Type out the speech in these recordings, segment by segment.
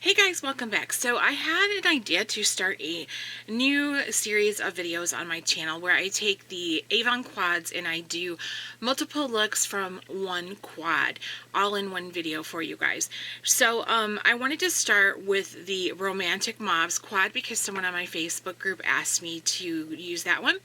Hey guys, welcome back. So I had an idea to start a new series of videos on my channel where I take the Avon quads and I do multiple looks from one quad all in one video for you guys. So I wanted to start with the Romantic Mobs quad because someone on my Facebook group asked me to use that one,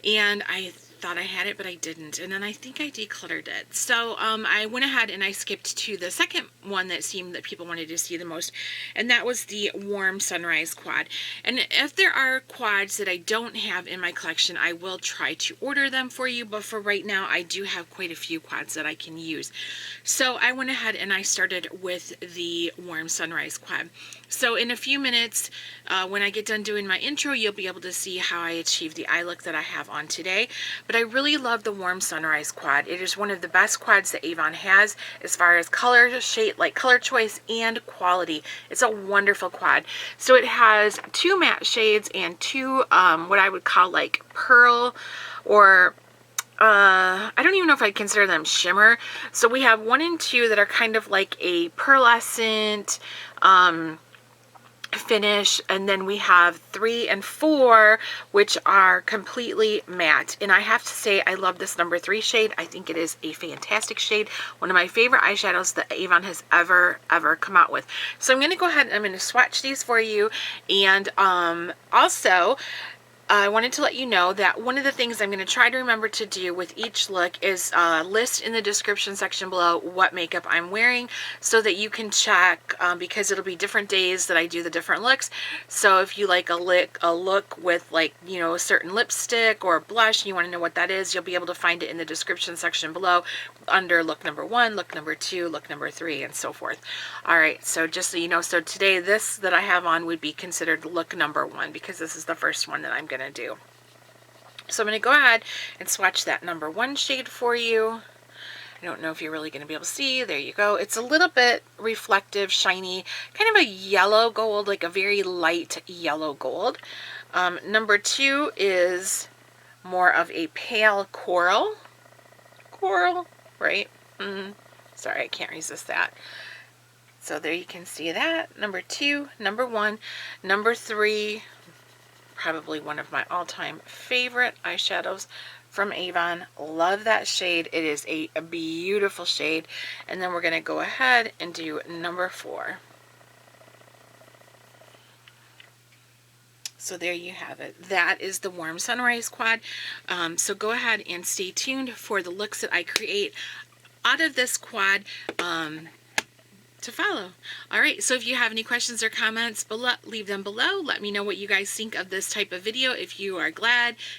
and I thought I had it, but I didn't, and then I think I decluttered it. So I went ahead and I skipped to the second one that seemed that people wanted to see the most, and that was the Warm Sunrise quad. And if there are quads that I don't have in my collection, I will try to order them for you, but for right now I do have quite a few quads that I can use. So I went ahead and I started with the Warm Sunrise quad. So in a few minutes, when I get done doing my intro, you'll be able to see how I achieved the eye look that I have on today. But I really love the Warm Sunrise quad. It is one of the best quads that Avon has as far as color, shade, like color choice and quality. It's a wonderful quad. So it has two matte shades and two what I would call like pearl or I don't even know if I'd consider them shimmer. So we have 1 and 2 that are kind of like a pearlescent finish, and then we have 3 and 4 which are completely matte. And I have to say I love this number 3 shade. I think it is a fantastic shade, one of my favorite eyeshadows that Avon has ever come out with. So I'm going to go ahead and I'm going to swatch these for you, and also I wanted to let you know that one of the things I'm going to try to remember to do with each look is list in the description section below what makeup I'm wearing so that you can check, because it'll be different days that I do the different looks. So if you like a look with, like, you know, a certain lipstick or blush and you want to know what that is, you'll be able to find it in the description section below under look number 1, look number 2, look number 3, and so forth. Alright, so just so you know, so today this that I have on would be considered look number 1 because this is the first one that I'm going to do. So I'm going to go ahead and swatch that number 1 shade for you. I don't know if you're really going to be able to see. There you go. It's a little bit reflective, shiny, kind of a yellow gold, like a very light yellow gold. Number 2 is more of a pale coral. Coral, right? Sorry, I can't resist that. So there you can see that. Number 2, number 1, number 3, probably one of my all-time favorite eyeshadows from Avon. Love that shade. It is a beautiful shade. And then we're going to go ahead and do number 4. So there you have it. That is the Warm Sunrise quad. So go ahead and stay tuned for the looks that I create out of this quad to follow. Alright, so if you have any questions or comments below, leave them below. Let me know what you guys think of this type of video. If you are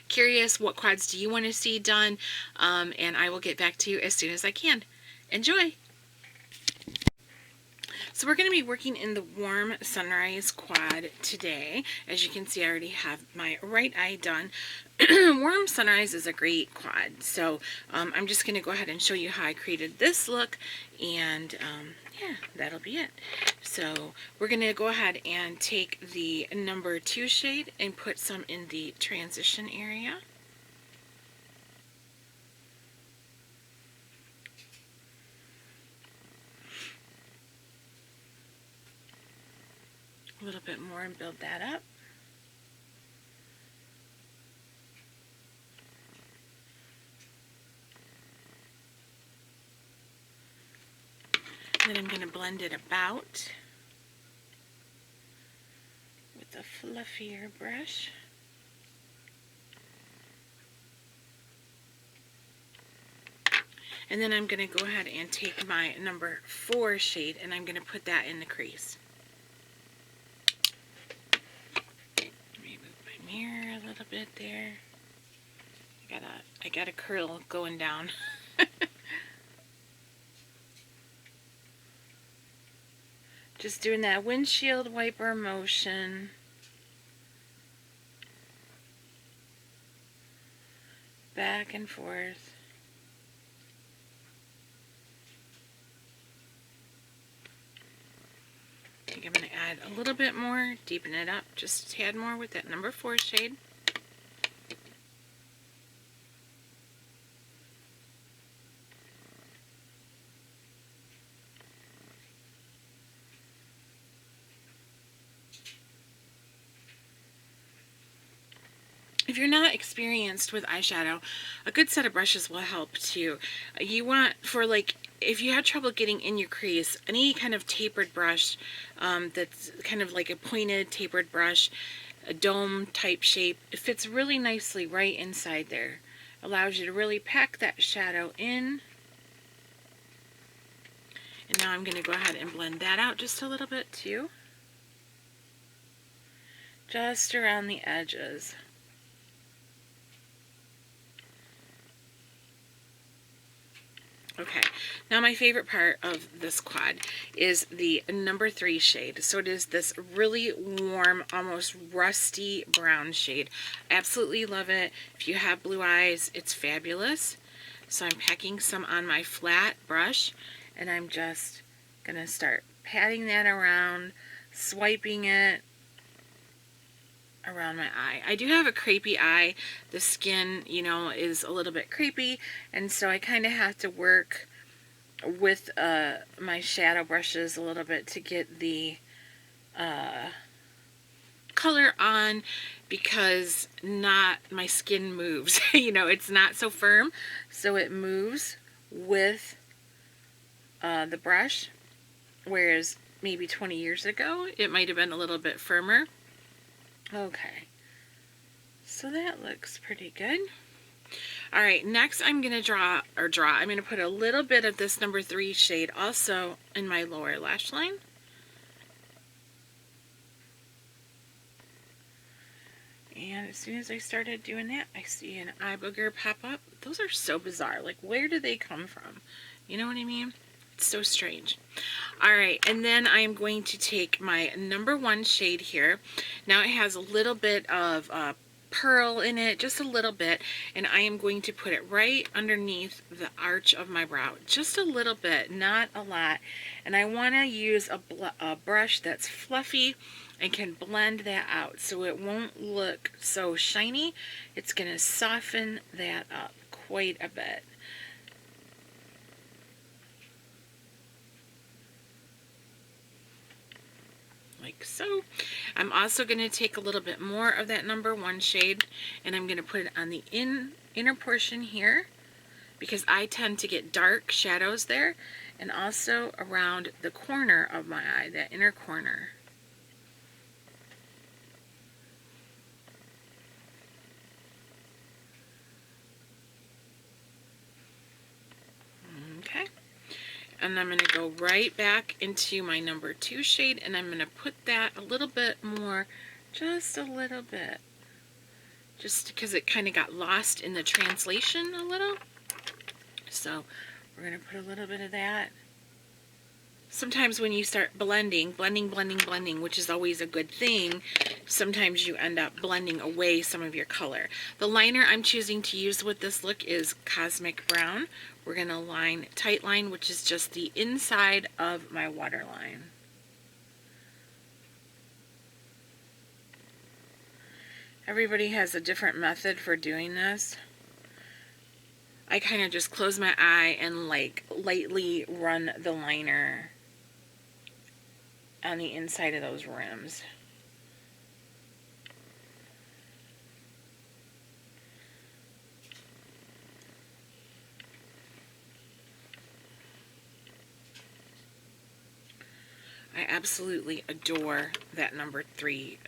curious, what quads do you want to see done? And I will get back to you as soon as I can. Enjoy! So we're going to be working in the Warm Sunrise quad today. As you can see, I already have my right eye done. Warm Sunrise is a great quad. So I'm just going to go ahead and show you how I created this look, and yeah, that'll be it. So we're going to go ahead and take the number 2 shade and put some in the transition area. A little bit more and build that up. Then I'm going to blend it about with a fluffier brush. And then I'm going to go ahead and take my number 4 shade and I'm going to put that in the crease. Mirror a little bit there. I got a curl going down. Just doing that windshield wiper motion. Back and forth. I think I'm going to add a little bit more, deepen it up just a tad more with that number 4 shade. If you're not experienced with eyeshadow, a good set of brushes will help too. You want, for like, if you have trouble getting in your crease, any kind of tapered brush that's kind of like a pointed tapered brush, a dome type shape, it fits really nicely right inside there. Allows you to really pack that shadow in. And now I'm going to go ahead and blend that out just a little bit too. Just around the edges. Okay, now my favorite part of this quad is the number 3 shade. So it is this really warm, almost rusty brown shade. Absolutely love it. If you have blue eyes, it's fabulous. So I'm packing some on my flat brush, and I'm just going to start patting that around, swiping it around my eye. I do have a crepey eye. The skin, you know, is a little bit crepey, and so I kind of have to work with my shadow brushes a little bit to get the color on, because my skin moves. You know, it's not so firm, so it moves with the brush, whereas maybe 20 years ago it might have been a little bit firmer. Okay, so that looks pretty good. Alright, next I'm going to I'm going to put a little bit of this number 3 shade also in my lower lash line. And as soon as I started doing that, I see an eye booger pop up. Those are so bizarre. Like, where do they come from? You know what I mean? It's so strange. Alright, and then I'm going to take my number 1 shade here. Now it has a little bit of pearl in it, just a little bit, and I am going to put it right underneath the arch of my brow. Just a little bit, not a lot. And I want to use a brush that's fluffy and can blend that out so it won't look so shiny. It's going to soften that up quite a bit. Like so. I'm also going to take a little bit more of that number 1 shade, and I'm going to put it on the inner portion here, because I tend to get dark shadows there, and also around the corner of my eye, that inner corner. Okay. And I'm going to go right back into my number 2 shade, and I'm going to put that a little bit more, just a little bit, just because it kind of got lost in the translation a little. So we're going to put a little bit of that. Sometimes when you start blending, which is always a good thing, sometimes you end up blending away some of your color. The liner I'm choosing to use with this look is Cosmic Brown. We're going to tight line, which is just the inside of my waterline. Everybody has a different method for doing this. I kind of just close my eye and like lightly run the liner on the inside of those rims. I absolutely adore that number 3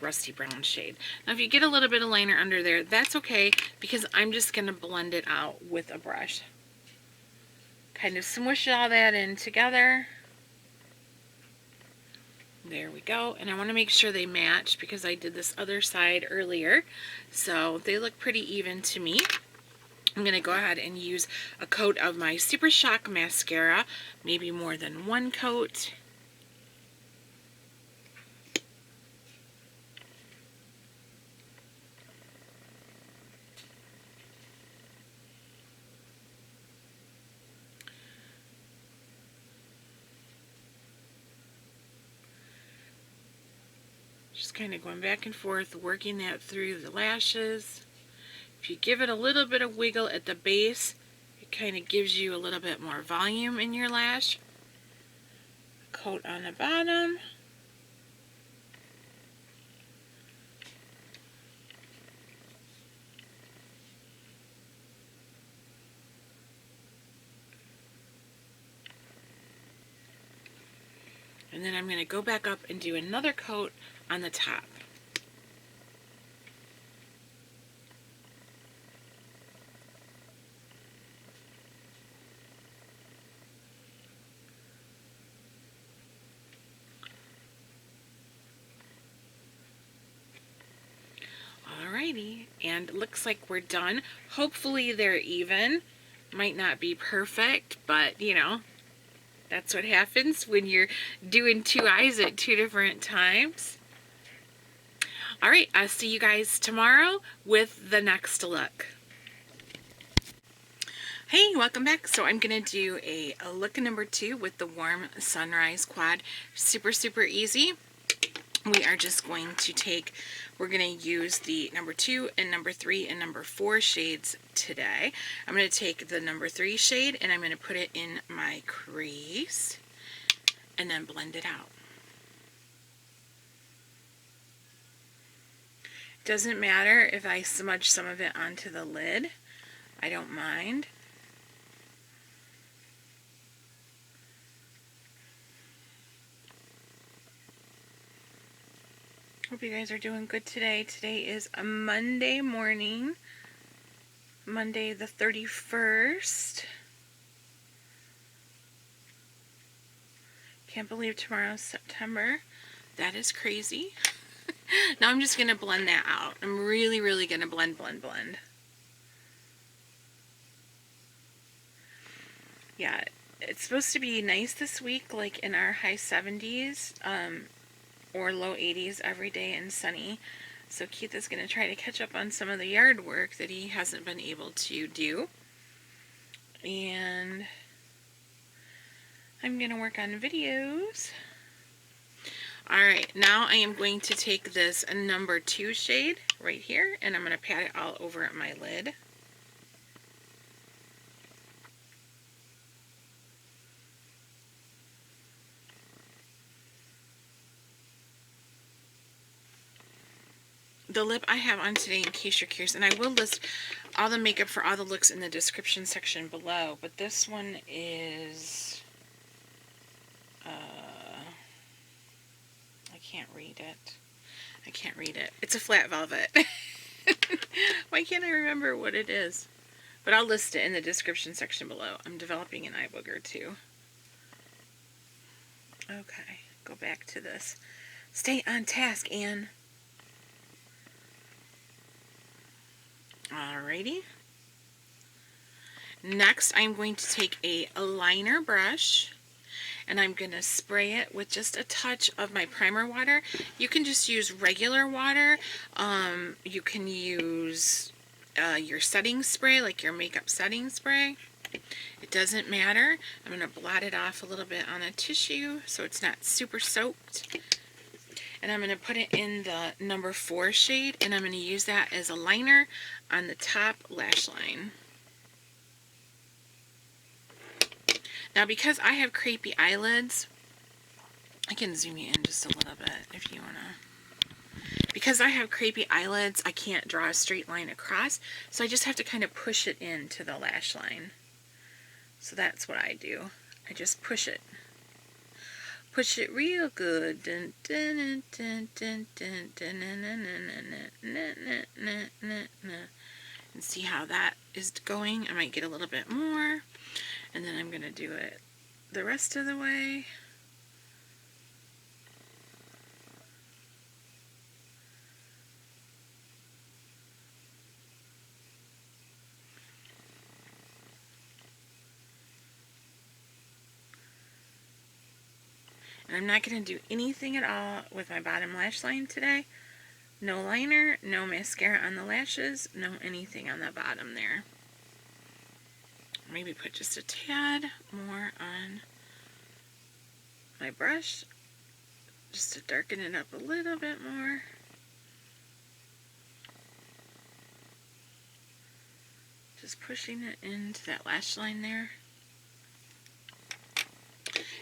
rusty brown shade. Now if you get a little bit of liner under there, that's okay, because I'm just going to blend it out with a brush. Kind of smush all that in together. There we go. And I want to make sure they match, because I did this other side earlier, so they look pretty even to me. I'm going to go ahead and use a coat of my SuperShock Mascara, maybe more than 1 coat. Just kind of going back and forth, working that through the lashes. If you give it a little bit of wiggle at the base, it kind of gives you a little bit more volume in your lash. Coat on the bottom. And then I'm going to go back up and do another coat on the top. Alrighty, and it looks like we're done. Hopefully they're even. Might not be perfect, but you know, that's what happens when you're doing two eyes at two different times. Alright, I'll see you guys tomorrow with the next look. Hey, welcome back. So I'm going to do a look number 2 with the Warm Sunrise Quad. Super, super easy. We are just going to take, we're going to use the number 2 and number 3 and number 4 shades today. I'm going to take the number 3 shade and I'm going to put it in my crease and then blend it out. It doesn't matter if I smudge some of it onto the lid. I don't mind. Hope you guys are doing good today. Today is a Monday morning, Monday the 31st. Can't believe tomorrow's September. That is crazy. Now I'm just going to blend that out. I'm really, really going to blend. Yeah, it's supposed to be nice this week, like in our high 70s. Or low 80s every day and sunny. So Keith is going to try to catch up on some of the yard work that he hasn't been able to do. And I'm going to work on videos. Alright, now I am going to take this number 2 shade right here and I'm going to pat it all over my lid. The lip I have on today, in case you're curious, and I will list all the makeup for all the looks in the description section below, but this one is, I can't read it. It's a flat velvet. Why can't I remember what it is? But I'll list it in the description section below. I'm developing an eye booger too. Okay, go back to this. Stay on task, Anne. Alrighty. Next, I'm going to take a liner brush and I'm going to spray it with just a touch of my primer water. You can just use regular water. You can use your setting spray, like your makeup setting spray. It doesn't matter. I'm going to blot it off a little bit on a tissue so it's not super soaked. And I'm going to put it in the number 4 shade, and I'm going to use that as a liner on the top lash line. Now, because I have crepey eyelids, I can zoom you in just a little bit if you want to. Because I have crepey eyelids, I can't draw a straight line across, so I just have to kind of push it into the lash line. So that's what I do. I just push it. Push it real good. And see how that is going. I might get a little bit more. And then I'm going to do it the rest of the way. And I'm not going to do anything at all with my bottom lash line today. No liner, no mascara on the lashes, no anything on the bottom there. Maybe put just a tad more on my brush, just to darken it up a little bit more. Just pushing it into that lash line there.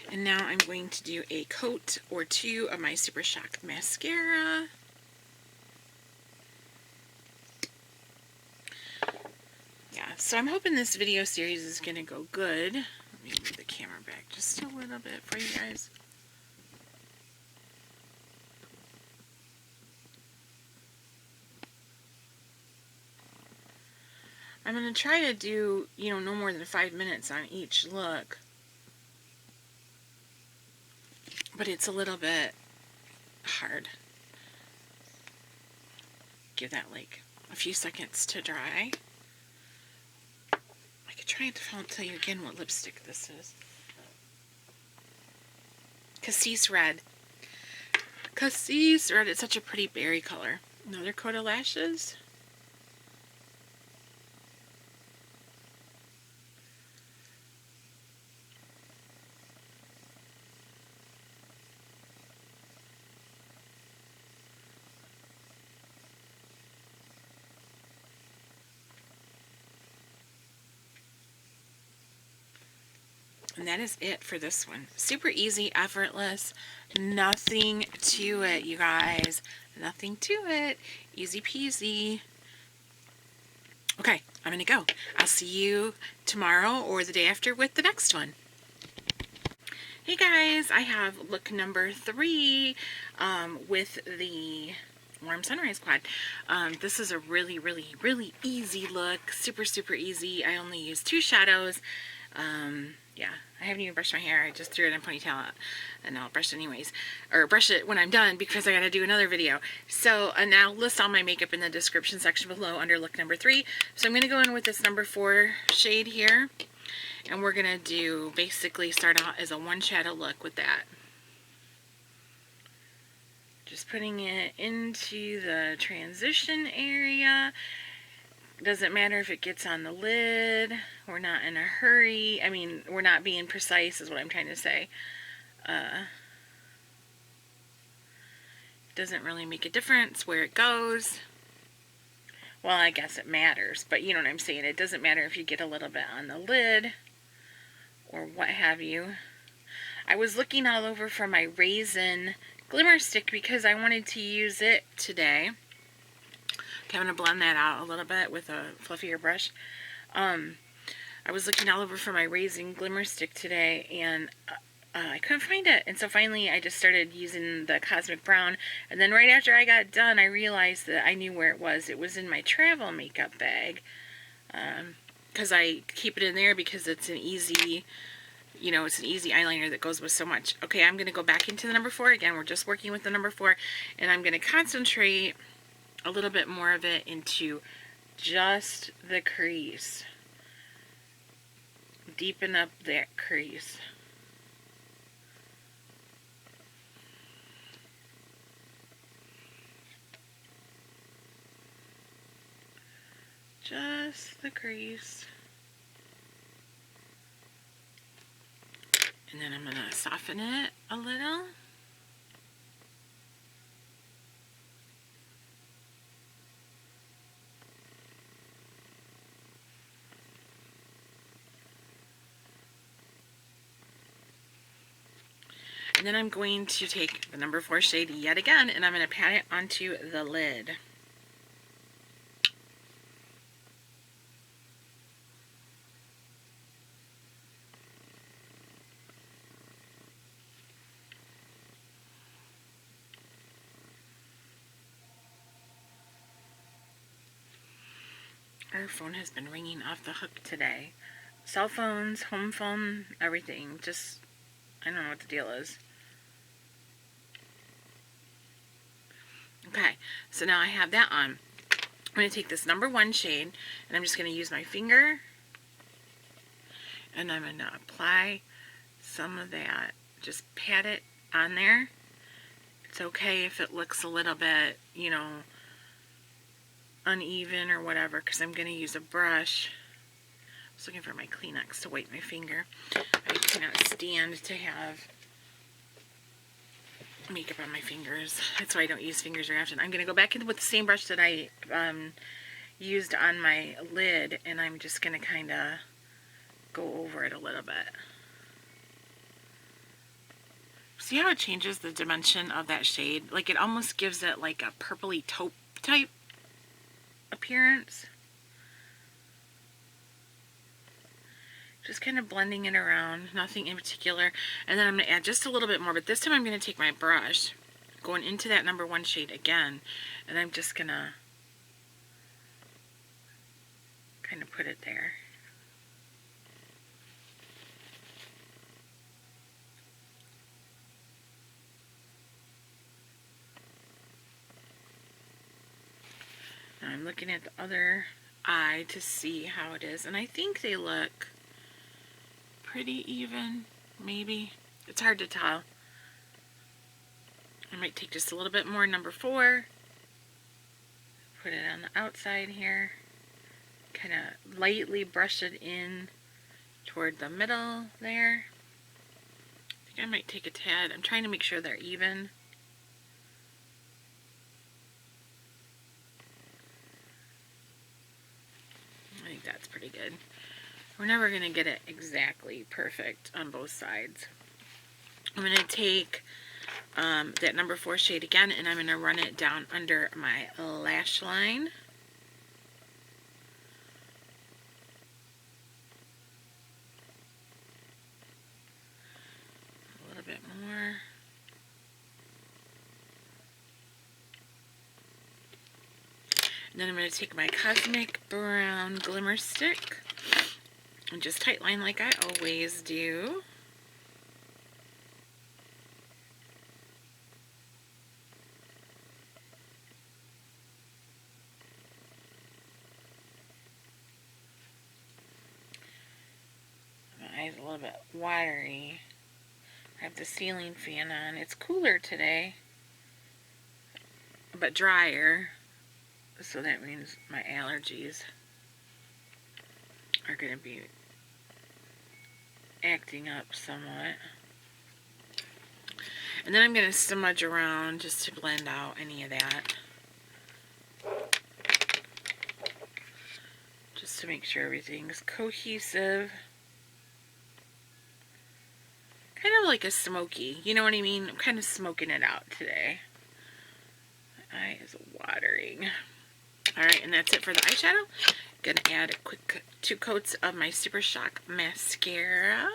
And now I'm going to do a coat or two of my SuperShock Mascara. Yeah, so I'm hoping this video series is going to go good. Let me move the camera back just a little bit for you guys. I'm going to try to do, you know, no more than 5 minutes on each look. But it's a little bit hard. Give that like a few seconds to dry. I could try to tell you again what lipstick this is. Cassis Red. Cassis Red. It's such a pretty berry color. Another coat of lashes. And that is it for this one. Super easy, effortless, nothing to it, you guys. Nothing to it. Easy peasy. Okay, I'm going to go. I'll see you tomorrow or the day after with the next one. Hey guys, I have look number 3 with the Warm Sunrise Quad. This is a really, really, really easy look. Super, super easy. I only use 2 shadows. Yeah, I haven't even brushed my hair. I just threw it in a ponytail and I'll brush it anyways. Or brush it when I'm done because I gotta do another video. So, and I'll list all my makeup in the description section below under look number 3. So I'm gonna go in with this number 4 shade here. And we're gonna do, basically start out as a 1 shadow look with that. Just putting it into the transition area. Doesn't matter if it gets on the lid. We're not in a hurry. I mean, we're not being precise is what I'm trying to say. Doesn't really make a difference where it goes. Well, I guess it matters, but you know what I'm saying. It doesn't matter if you get a little bit on the lid or what have you. I was looking all over for my Raisin Glimmerstick because I wanted to use it today. Okay, I'm going to blend that out a little bit with a fluffier brush. I was looking all over for my Raisin Glimmerstick today, and I couldn't find it. And so finally, I just started using the Cosmic Brown. And then right after I got done, I realized that I knew where it was. It was in my travel makeup bag. Because I keep it in there because it's an easy, you know, it's an easy eyeliner that goes with so much. Okay, I'm going to go back into the number 4 again. We're just working with the number 4. And I'm going to concentrate a little bit more of it into just the crease. Deepen up that crease. Just the crease. And then I'm going to soften it a little. And then I'm going to take the number 4 shade yet again, and I'm going to pat it onto the lid. Our phone has been ringing off the hook today. Cell phones, home phone, everything. Just, I don't know what the deal is. Okay, so now I have that on. I'm going to take this number 1 shade, and I'm just going to use my finger, and I'm going to apply some of that. Just pat it on there. It's okay if it looks a little bit, you know, uneven or whatever, because I'm going to use a brush. I was looking for my Kleenex to wipe my finger. I cannot stand to have makeup on my fingers. That's why I don't use fingers very often. I'm going to go back in with the same brush that I used on my lid, and I'm just going to kind of go over it a little bit. See how it changes the dimension of that shade? Like, it almost gives it like a purpley taupe type appearance. Just kind of blending it around, nothing in particular. And then I'm going to add just a little bit more, but this time I'm going to take my brush, going into that number 1 shade again, and I'm just going to kind of put it there. Now I'm looking at the other eye to see how it is, and I think they look pretty even, maybe. It's hard to tell. I might take just a little bit more number 4, put it on the outside here, kind of lightly brush it in toward the middle there. I think I might take a tad. I'm trying to make sure they're even. I think that's pretty good. We're never going to get it exactly perfect on both sides. I'm going to take that number 4 shade again, and I'm going to run it down under my lash line. A little bit more. And then I'm going to take my Cosmic Brown Glimmerstick and just tightline like I always do. My eyes a little bit watery. I have the ceiling fan on. It's cooler today, but drier. So that means my allergies are going to be acting up somewhat. And then I'm going to smudge around just to blend out any of that. Just to make sure everything's cohesive. Kind of like a smoky, you know what I mean? I'm kind of smoking it out today. My eye is watering. Alright, and that's it for the eyeshadow. Gonna add a quick 2 coats of my SuperShock Mascara.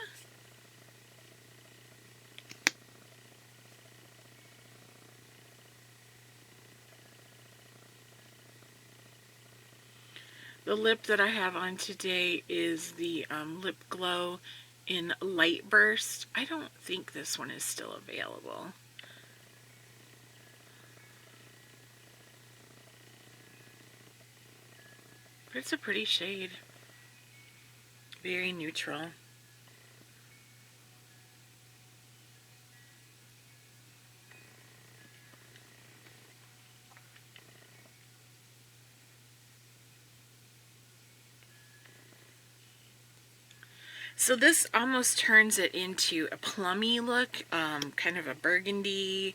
The lip that I have on today is the Lip Glow in Light Burst. I don't think this one is still available. But it's a pretty shade. Very neutral. So this almost turns it into a plummy look, kind of a burgundy.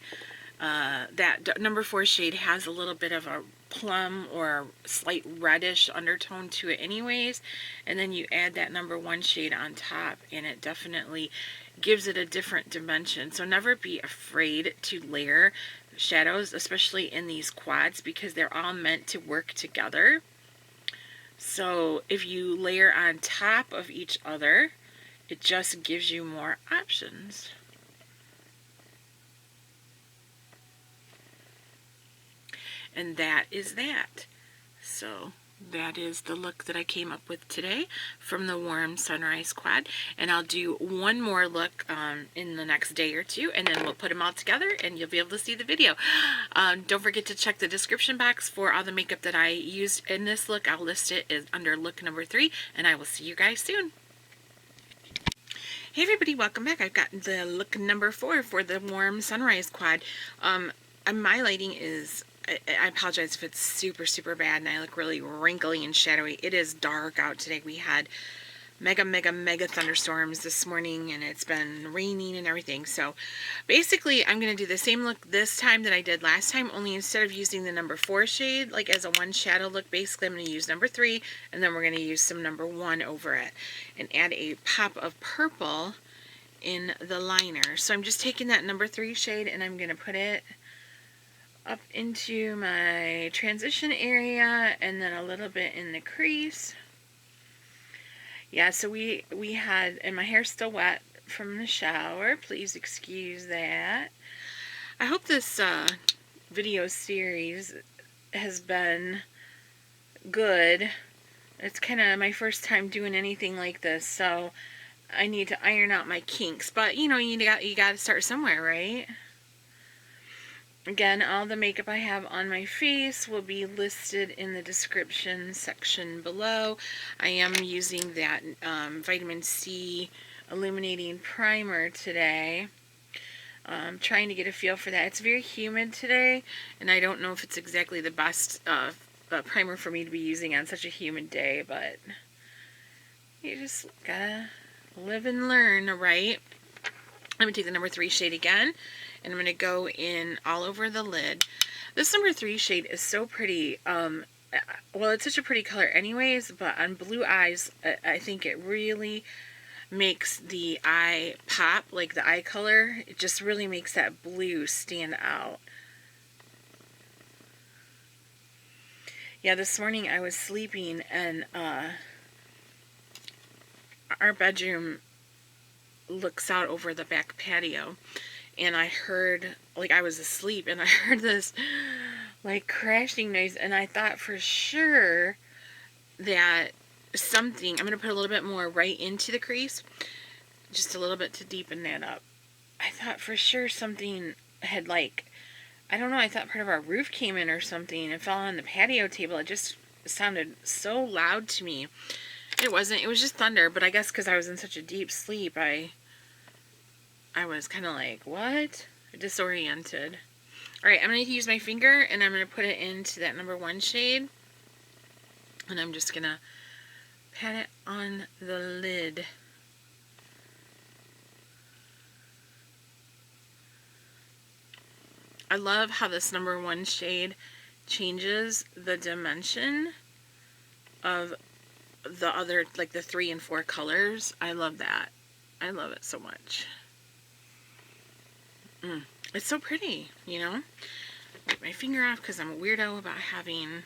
That number 4 shade has a little bit of a plum or slight reddish undertone to it anyways, and then you add that number 1 shade on top and it definitely gives it a different dimension. So never be afraid to layer shadows, especially in these quads, because they're all meant to work together. So if you layer on top of each other, it just gives you more options. And that is that. So that is the look that I came up with today from the Warm Sunrise Quad. And I'll do one more look in the next day or 2, and then we'll put them all together and you'll be able to see the video. Don't forget to check the description box for all the makeup that I used in this look. I'll list it under look number 3, and I will see you guys soon. Hey everybody, welcome back. I've got the look number 4 for the Warm Sunrise Quad. My lighting is, I apologize if it's super bad and I look really wrinkly and shadowy. It is dark out today. We had mega thunderstorms this morning, and it's been raining and everything. So basically I'm going to do the same look this time that I did last time, only instead of using the number 4 shade like as a 1 shadow look, basically I'm going to use number 3, and then we're going to use some number 1 over it and add a pop of purple in the liner. So I'm just taking that number 3 shade and I'm going to put it up into my transition area and then a little bit in the crease. Yeah, so we had, and my hair's still wet from the shower. Please excuse that. I hope this video series has been good It's kind of my first time doing anything like this, so I need to iron out my kinks. But, you know, you got to start somewhere, right? Again, all the makeup I have on my face will be listed in the description section below. I am using that vitamin C illuminating primer today. Trying to get a feel for that. It's very humid today, and I don't know if it's exactly the best primer for me to be using on such a humid day, but you just gotta live and learn, right? I'm going to take the number 3 shade again, and I'm going to go in all over the lid. This number 3 shade is so pretty. Well, it's such a pretty color anyways, but on blue eyes, I think it really makes the eye pop, like the eye color. It just really makes that blue stand out. Yeah, this morning I was sleeping, and our bedroom looks out over the back patio, and I heard, like, I was asleep, and I heard this like crashing noise, and I thought for sure that something, I'm going to put a little bit more right into the crease, just a little bit to deepen that up. I thought for sure something had, like, I don't know, I thought part of our roof came in or something and fell on the patio table. It just sounded so loud to me. It wasn't, it was just thunder, but I guess because I was in such a deep sleep, I was kind of like, what? Disoriented. Alright, I'm going to use my finger, and I'm going to put it into that number 1 shade, and I'm just going to pat it on the lid. I love how this number 1 shade changes the dimension of the other, like the 3 and 4 colors. I love that. I love it so much. It's so pretty, you know? Wipe my finger off because I'm a weirdo about having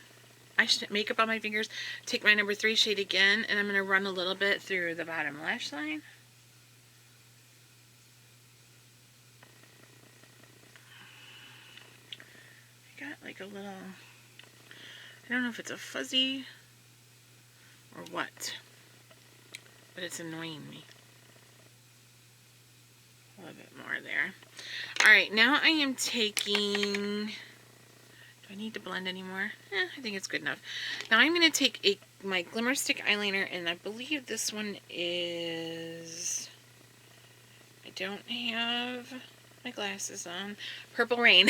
makeup on my fingers. Take my number 3 shade again, and I'm going to run a little bit through the bottom lash line. I got like a little, I don't know if it's a fuzzy or what, but it's annoying me. A little bit more there. Alright, now I am taking, do I need to blend anymore? I think it's good enough. Now I'm going to take my Glimmerstick eyeliner, and I believe this one is, I don't have my glasses on, Purple Rain.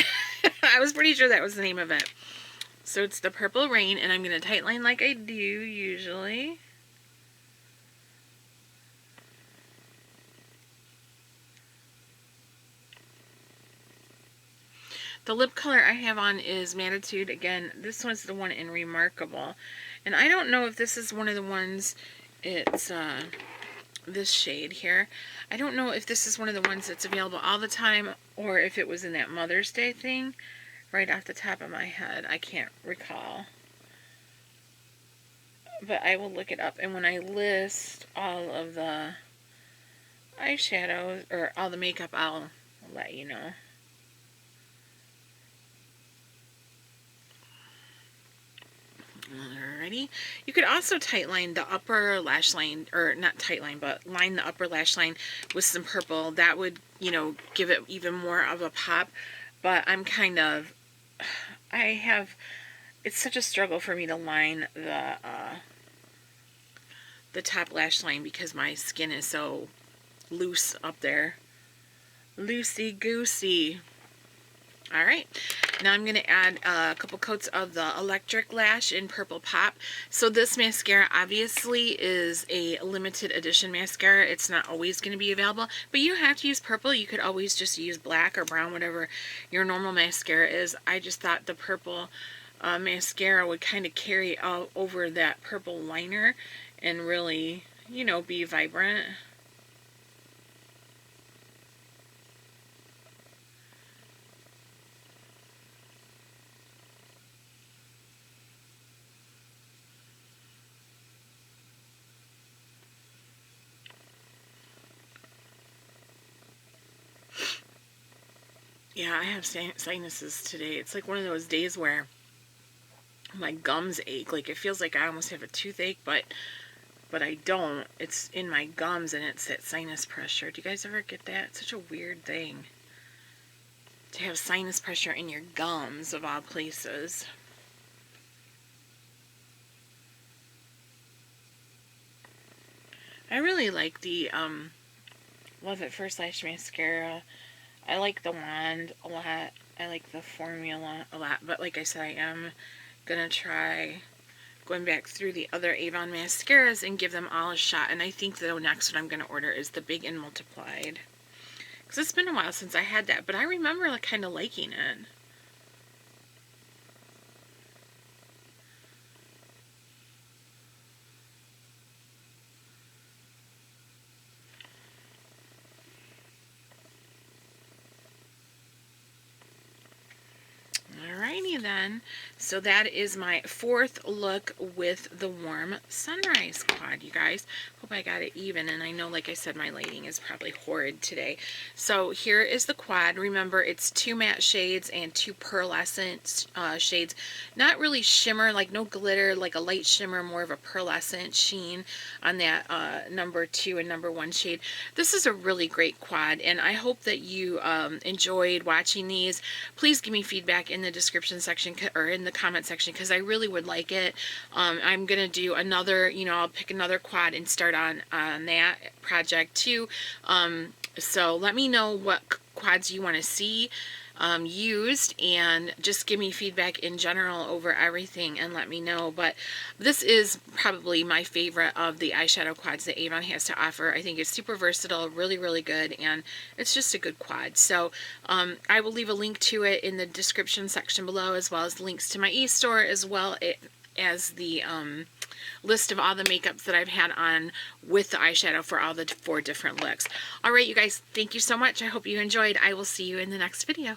I was pretty sure that was the name of it. So it's the Purple Rain, and I'm going to tightline like I do usually. The lip color I have on is Magnitude. Again, this one's the one in Remarkable. And I don't know if this is one of the ones, it's this shade here. I don't know if this is one of the ones that's available all the time, or if it was in that Mother's Day thing. Right off the top of my head, I can't recall. But I will look it up, and when I list all of the eyeshadows, or all the makeup, I'll let you know. Alrighty. You could also tightline the upper lash line, or not tightline, but line the upper lash line with some purple. That would, you know, give it even more of a pop. But I'm kind of, it's such a struggle for me to line the top lash line because my skin is so loose up there. Loosey-goosey. Alright, now I'm going to add a couple coats of the Electric Lash in Purple Pop. So this mascara obviously is a limited edition mascara. It's not always going to be available, but you don't have to use purple. You could always just use black or brown, whatever your normal mascara is. I just thought the purple mascara would kind of carry out over that purple liner and really, you know, be vibrant. Yeah, I have sinuses today. It's like one of those days where my gums ache. Like, it feels like I almost have a toothache, but I don't. It's in my gums, and it's that sinus pressure. Do you guys ever get that? It's such a weird thing to have sinus pressure in your gums, of all places. I really like the Love at First Lash Mascara. I like the wand a lot. I like the formula a lot. But like I said, I am going to try going back through the other Avon mascaras and give them all a shot. And I think the next one I'm going to order is the Big and Multiplied. Because it's been a while since I had that. But I remember like kind of liking it. Alrighty then, so that is my fourth look with the Warm Sunrise quad, you guys. Hope I got it even, and I know, like I said, my lighting is probably horrid today. So here is the quad. Remember, it's 2 matte shades and 2 pearlescent shades. Not really shimmer, like no glitter, like a light shimmer, more of a pearlescent sheen on that number 2 and number 1 shade. This is a really great quad, and I hope that you enjoyed watching these. Please give me feedback in the description section or in the comment section, because I really would like it. I'm gonna do another, you know, I'll pick another quad and start on that project too. So let me know what quads you want to see used, and just give me feedback in general over everything and let me know. But this is probably my favorite of the eyeshadow quads that Avon has to offer. I think it's super versatile, really, really good, and it's just a good quad. So I will leave a link to it in the description section below, as well as links to my e-store, as well as the list of all the makeups that I've had on with the eyeshadow for all the 4 different looks. Alright, you guys, thank you so much. I hope you enjoyed. I will see you in the next video.